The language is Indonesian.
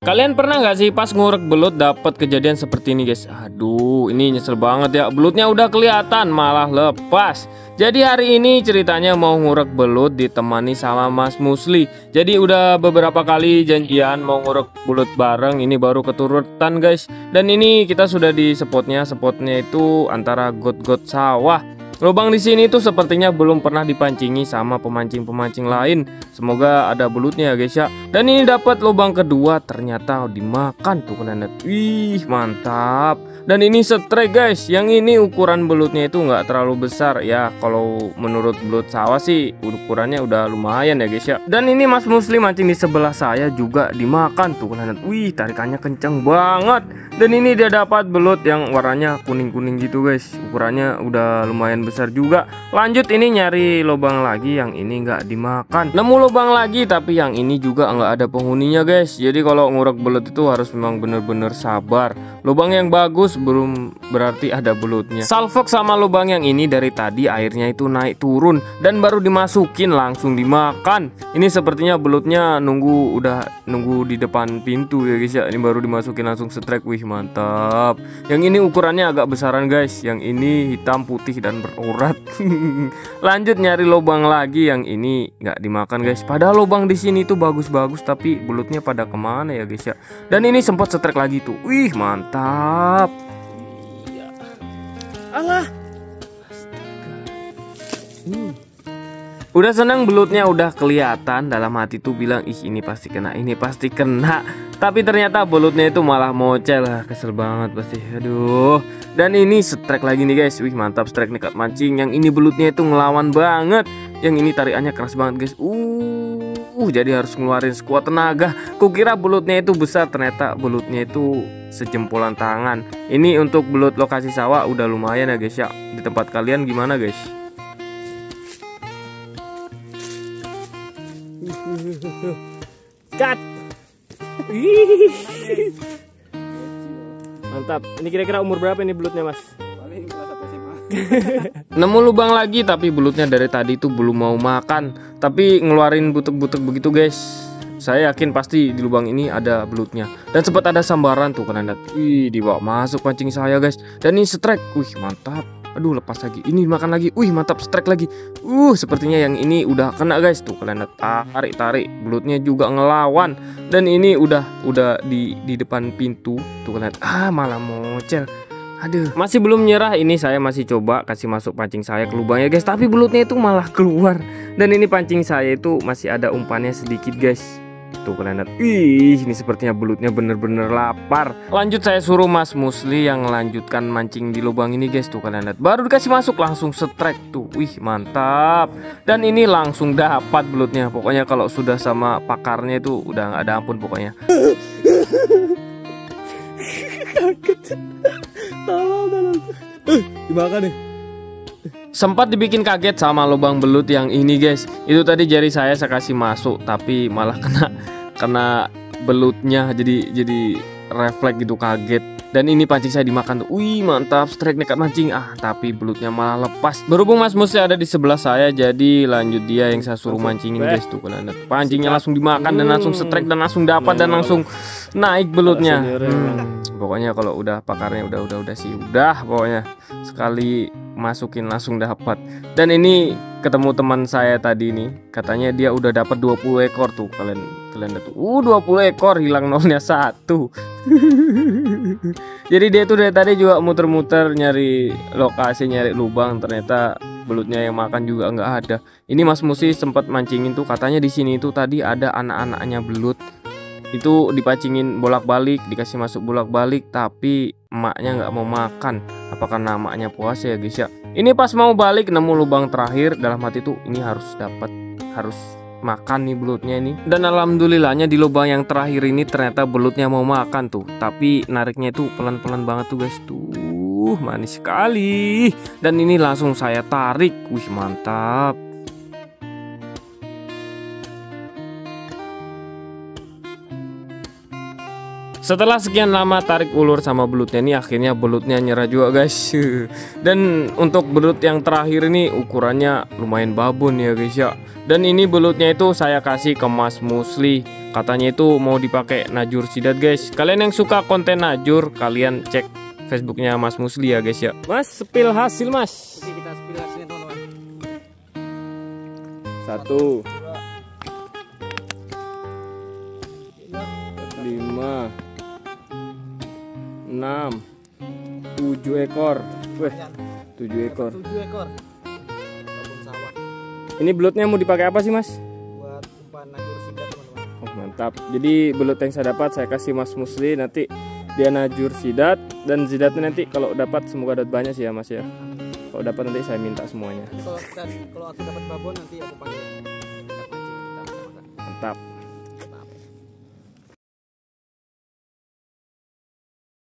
Kalian pernah nggak sih pas ngurek belut dapat kejadian seperti ini guys? Aduh, ini nyesel banget ya. Belutnya udah kelihatan malah lepas. Jadi hari ini ceritanya mau ngurek belut ditemani sama Mas Musli. Jadi udah beberapa kali janjian mau ngurek belut bareng. Ini baru keturutan guys. Dan ini kita sudah di spotnya. Spotnya itu antara got-got sawah. Lubang di sini tuh sepertinya belum pernah dipancingi sama pemancing-pemancing lain. Semoga ada belutnya ya guys ya. Dan ini dapat lubang kedua, ternyata dimakan tuh kalian lihat. Wih, mantap. Dan ini strike guys. Yang ini ukuran belutnya itu nggak terlalu besar ya. Kalau menurut belut sawah sih ukurannya udah lumayan ya guys ya. Dan ini Mas Musli mancing di sebelah saya juga dimakan tuh kalian lihat. Wih, tarikannya kenceng banget. Dan ini dia dapat belut yang warnanya kuning-kuning gitu guys. Ukurannya udah lumayan besar juga. Lanjut ini nyari lubang lagi, yang ini nggak dimakan. Nemu lubang lagi tapi yang ini juga nggak ada penghuninya guys. Jadi kalau ngurek belut itu harus memang bener-bener sabar. Lubang yang bagus belum berarti ada belutnya. Salfok sama lubang yang ini dari tadi airnya itu naik turun dan baru dimasukin langsung dimakan. Ini sepertinya belutnya nunggu di depan pintu ya guys ya. Ini baru dimasukin langsung strike. Wih, mantap. Yang ini ukurannya agak besaran guys. Yang ini hitam putih dan berurat. Lanjut nyari lubang lagi, yang ini nggak dimakan guys. Padahal lubang di sini tuh bagus-bagus tapi belutnya pada kemana ya guys ya. Dan ini sempat strike lagi tuh. Wih, mantap. Alah. Udah senang belutnya udah kelihatan, dalam hati tuh bilang ih ini pasti kena, ini pasti kena. Tapi ternyata belutnya itu malah mocel. Kesel banget pasti. Aduh. Dan ini strike lagi nih guys. Wih, mantap strike nekat mancing. Yang ini belutnya itu ngelawan banget. Yang ini tarikannya keras banget guys. Jadi harus ngeluarin sekuat tenaga. Kukira belutnya itu besar, ternyata belutnya itu sejempolan tangan. Ini untuk belut lokasi sawah udah lumayan ya guys ya. Di tempat kalian gimana guys? Cut. Mantap. Ini kira-kira umur berapa ini belutnya mas? Paling kelas 1 SMA. Nemu lubang lagi tapi belutnya dari tadi tuh belum mau makan. Tapi ngeluarin butek-butek begitu guys. Saya yakin pasti di lubang ini ada belutnya. Dan sempat ada sambaran tuh kalian lihat. Wih, dibawa masuk pancing saya guys. Dan ini strike. Wih, mantap. Aduh, lepas lagi. Ini makan lagi. Wih, mantap strike lagi. Sepertinya yang ini udah kena guys. Tuh kalian lihat, tarik. Belutnya juga ngelawan. Dan ini udah di depan pintu. Tuh kalian lihat. Malah mocel. Aduh, masih belum nyerah. Ini saya masih coba kasih masuk pancing saya ke lubangnya guys. Tapi belutnya itu malah keluar. Dan ini pancing saya itu masih ada umpannya sedikit guys. Tuh kalian lihat. Ini sepertinya belutnya bener-bener lapar. Lanjut saya suruh Mas Musli yang melanjutkan mancing di lubang ini guys. Tuh kalian lihat. Baru dikasih masuk langsung strike tuh. Wih, mantap. Dan ini langsung dapat belutnya. Pokoknya kalau sudah sama pakarnya itu udah nggak ada ampun pokoknya. Kaget. Tolong. Dimakan nih. Sempat dibikin kaget sama lubang belut yang ini guys. Itu tadi jari saya kasih masuk tapi malah kena belutnya, jadi refleks gitu, kaget. Dan ini pancing saya dimakan tuh. Wih, mantap strike nekat mancing. Tapi belutnya malah lepas. Berhubung Mas Musli ada di sebelah saya, jadi lanjut dia yang saya suruh mancingin guys. Tuh kalian lihat. Pancingnya langsung dimakan dan langsung strike dan langsung dapat dan langsung naik belutnya. Pokoknya kalau udah pakarnya udah sih udah, pokoknya sekali masukin langsung dapat. Dan ini ketemu teman saya tadi nih, katanya dia udah dapat 20 ekor tuh. Kalian lihat tuh. 20 ekor, hilang nolnya 1. Jadi dia tuh dari tadi juga muter-muter nyari lokasi, nyari lubang, ternyata belutnya yang makan juga nggak ada. Ini Mas Musi sempat mancingin tuh, katanya di sini tuh tadi ada anak-anaknya belut. Itu dipancingin bolak-balik, dikasih masuk bolak-balik, tapi emaknya nggak mau makan. Apakah emaknya puasa ya guys ya? Ini pas mau balik nemu lubang terakhir, dalam hati tuh ini harus makan nih belutnya ini. Dan alhamdulillahnya di lubang yang terakhir ini ternyata belutnya mau makan tuh. Tapi nariknya itu pelan-pelan banget tuh guys. Tuh manis sekali. Dan ini langsung saya tarik. Wih, mantap. Setelah sekian lama tarik ulur sama belutnya ini, akhirnya belutnya nyerah juga guys. Dan untuk belut yang terakhir ini ukurannya lumayan babon ya guys ya. Dan ini belutnya itu saya kasih ke Mas Musli. Katanya itu mau dipakai najur sidat guys. Kalian yang suka konten najur, kalian cek Facebooknya Mas Musli ya guys ya. Mas, spill hasil mas. Oke, kita spill hasilnya teman-teman. 1, 5, 6, 7 ekor. Wih, 7 ekor. 7 ekor. Kebun sawah. Ini belutnya mau dipakai apa sih mas? Buat umpan najur sidat teman-teman. Oh, mantap. Jadi belut yang saya dapat saya kasih Mas Musli, nanti dia najur sidat, dan sidatnya nanti kalau dapat semoga dapat banyak sih ya mas ya. Kalau dapat nanti saya minta semuanya. Nanti kalau aku dapat babon nanti aku panggil kita mancing, kita makan. Mantap.